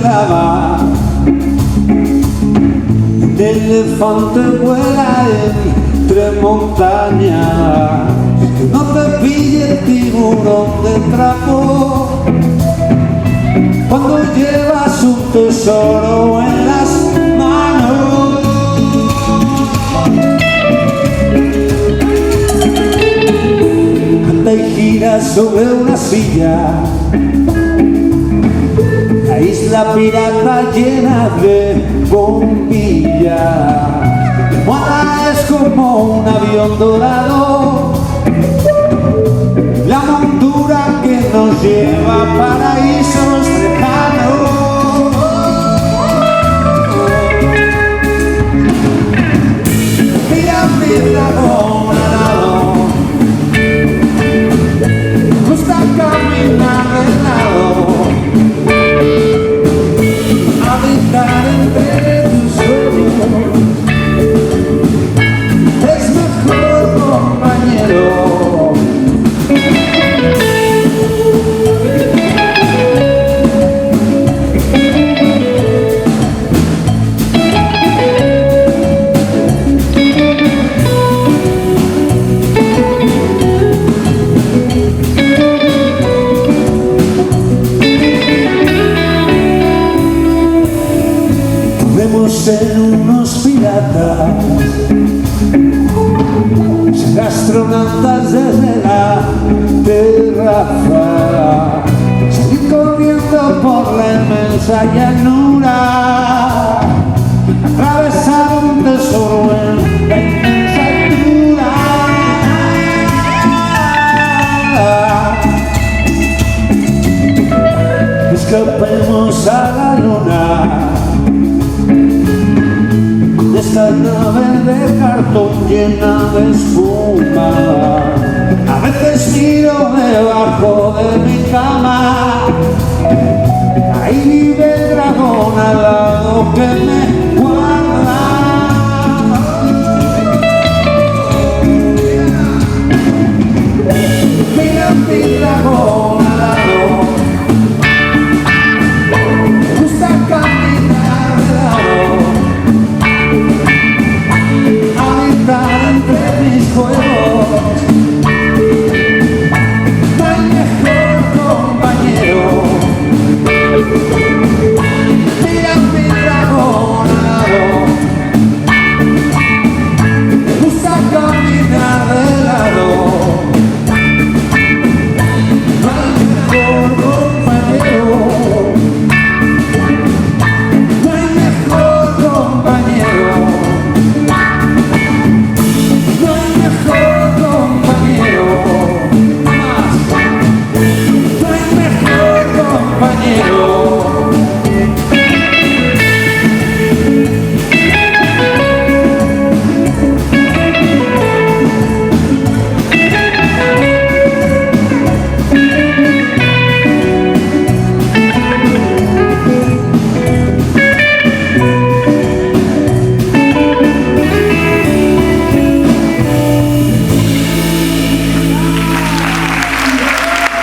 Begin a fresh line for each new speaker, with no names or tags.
lava. El elefante vuela entre montañas. Que no te pille el tiburón de trapo cuando llevas un tesoro en las manos. Anda y gira sobre una silla, la isla pirata llena de bombillas. Moana es como un avión dorado, la montura que nos lleva a paraísos lejanos. Mira mi dragón alado, gusta caminar de lado, habitar entre tus sueños. Es mejor compañero. Ser unos piratas, ser astronautas desde la terraza, salir corriendo por la inmensa llanura, atravesar un tesoro en la inmensa altura. Escapemos a la luna, esta nave de cartón llena de espuma. A veces miro debajo de mi cama, ahí vive el dragón alado que me guarda. Mira mi dragón